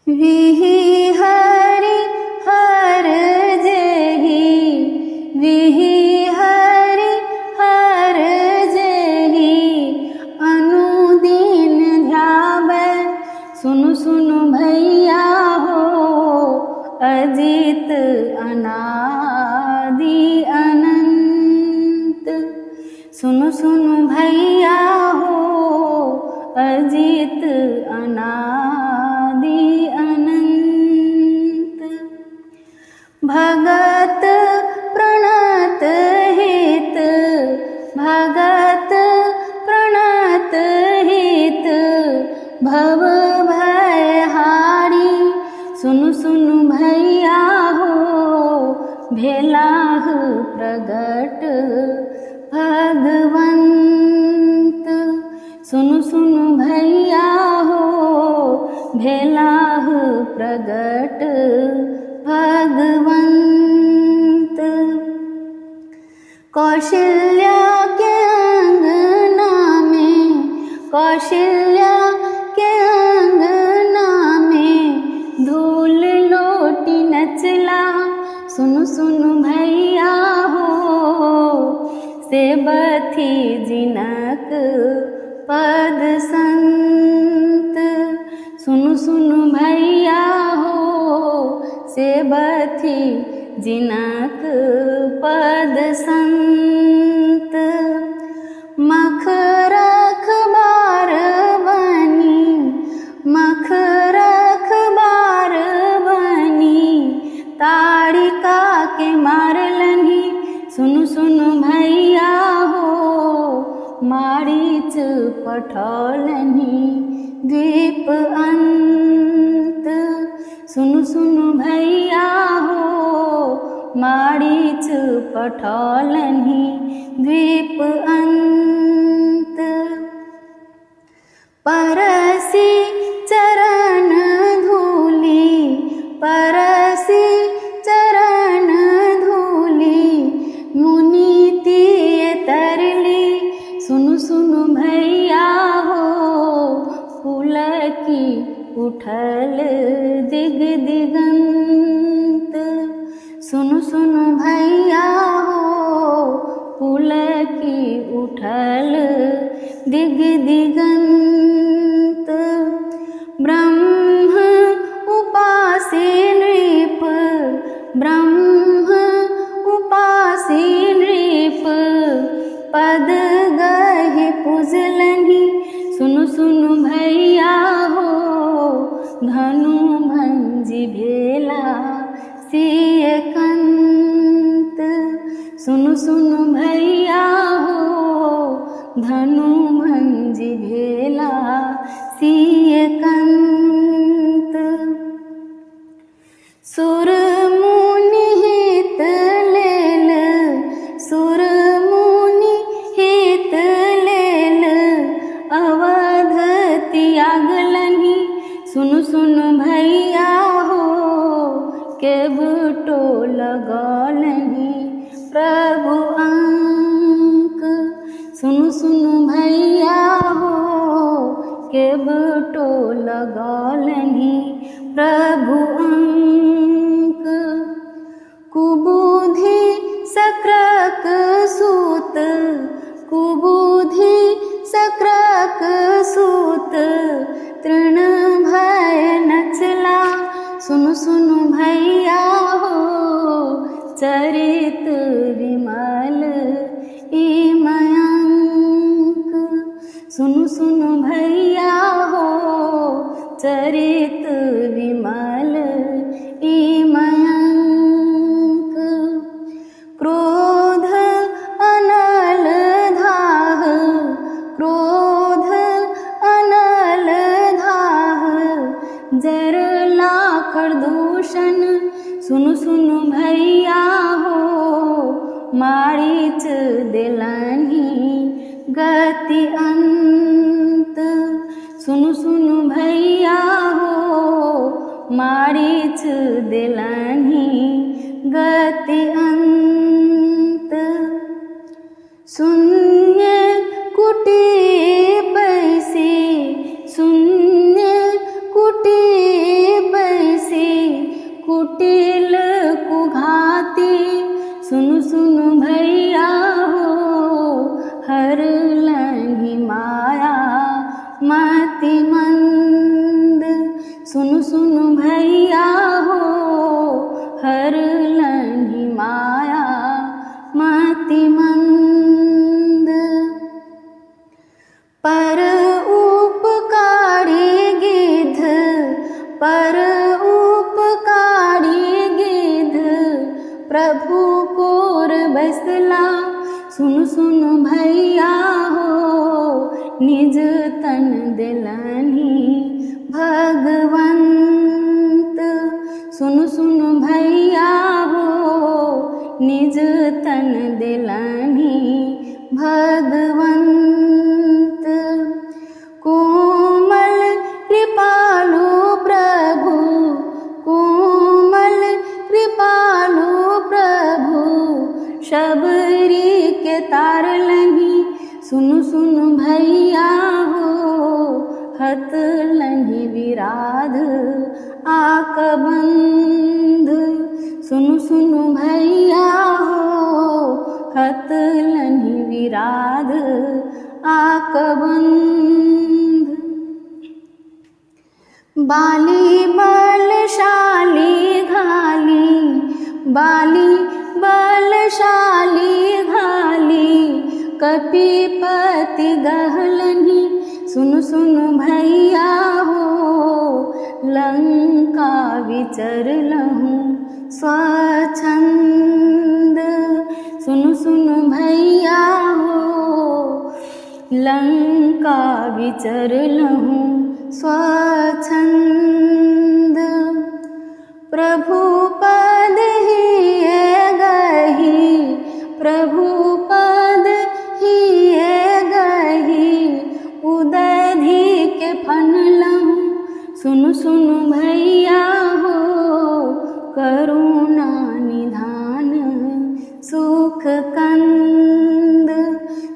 विहि हरि हर जेहि, विहि हरि हर जेहि, अनुदीन ध्यावै। सुनु सुनु भैया हो, अजित अनादि अनंत। सुनु सुनु भैया हो, अजित अनादि अनंत। भगत प्रणत हित, भगत प्रणत हित, भव भय हारी। सुनु सुनु भैया हो, भेलाह प्रगट भगवंत। सुनु सुनु भैया हो, भेलाह प्रगट भगवंत। कौशल्या के अंगना में, कौशल्या के अंगना में, धूल लोटी नचला। सुनु सुनु भैया हो, सेबथी जिनक पद संत। सुनु सुनु भैया हो, सेबथी जिनक पद संत। मख रखबार बनी, मख रखबार बनी, ताड़िका के मारलनी। सुनु सुनु भैया हो, मारीच पठौलनी द्वीप अंत। सुनु सुनु भैया हो, मारीच पठौलनी द्वीप अंत। परसी चरण धूली, परसी चरण धूली, मुनि तिय तरली। सुनु सुनु भैया हो, पुलकी उठल दिग दिगंत। सुनु सुनु भैया हो, पुलकी उठल दिग दिगंत। ब्रह्म उपासी नृप, ब्रह्म उपासी नृप, पद गहि पुजलनि। सुनु सुनु भैया हो, धनु भंजी भेला सिय कंत। सुनु सुनु भैया हो, धनु भंजी भेला सिय कंत। सुर मुनि हित लेल, सुर मुनि हित लेल, अवध त्यागलनि। सुनु सुनु भैया हो, केवटो लगौलनि प्रभु अंक। सुनु सुनु भैया हो, केवटो लगौलनि प्रभु अंक। कुबुधि सक्रक सूत, कुबुधि सक्रक सूत, तृण भय नचला। सुनु सुनु भैया हो, चरित विमल ई मयंक। सुनु सुनु भैया हो, चरित विमल ई मयंक। क्रोध अनल धाह, क्रोध अनल धाह, जरला खरदूषण। सुनु सुनु भैया हो, मारीच दिलनि गति अंत। सुनु सुनु भैया हो, मारीच दिलनि गति अंत। शून्य कुटी बैसी, शून्य कुटी सुनु सुनु भैया हो हर लन्ही माया मति मंद। पर उपकारी गिद्ध, पर उपकारी गिद्ध प्रभु कोर बसला। सुनु सुनु भैया हो निज तन दिलनि भगवंत। सुनु सुनु भैया हो निज तन दिलनि भगवंत। कोमल कृपालु प्रभु, कोमल कृपालु प्रभु शबरी के तारलनि। सुनु सुनु भैया हो हत लन्ही विराध आकबंध। सुनु सुनु भैया हो हत लन्ही विराध आकबंध। बाली बलशाली घाली, बाली बलशाली घाली कपिपति गहलनि। सुनु सुनु भैया हो लंका विचरलहु स्वच्छंद। सुनु सुनु भैया हो लंका विचरलहु स्वच्छंद। प्रभु पद ही गही, प्रभु पद ही गही उदधि के फनलहु। सुनु सुनु भैया हो करुणा निधान सुख कंद।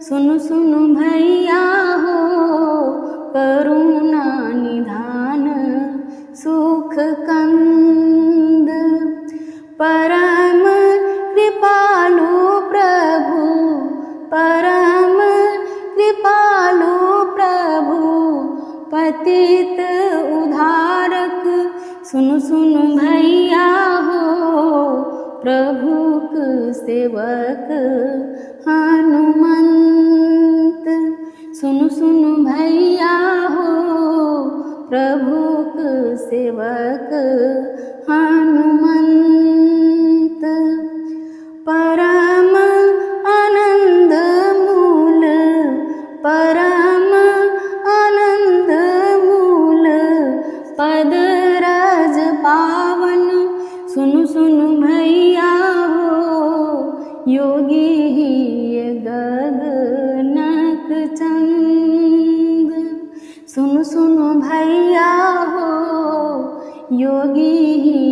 सुनु सुनु भैया हो करुणा निधान सुख कंद। परम कृपालु प्रभु, परम कृपालु प्रभु पतित उद्धारक। सुनु सुनु भैया हो प्रभुक सेवक हनुमंत। सुनु सुनु भैया हो प्रभुक सेवक हनुमंत। परम आनंद मूल, परम आनंद मूल पद रज पावन। सुनु सुनु भैया हो योगी ही गगनक चंद। सुनु सुनु भैया हो योगी ही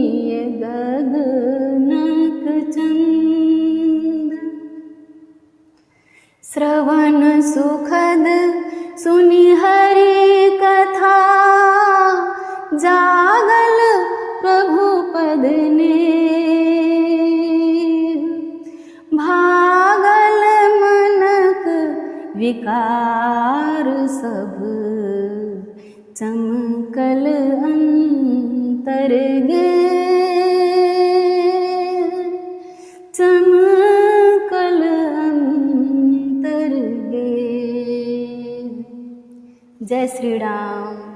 गगनक चंद। श्रवण सुखद सुनि हरि कथा जागल प्रभु पद ने। भागल मनक विकार सब चमकल अंतर गे, चमकल अंतर गे। जय श्री राम।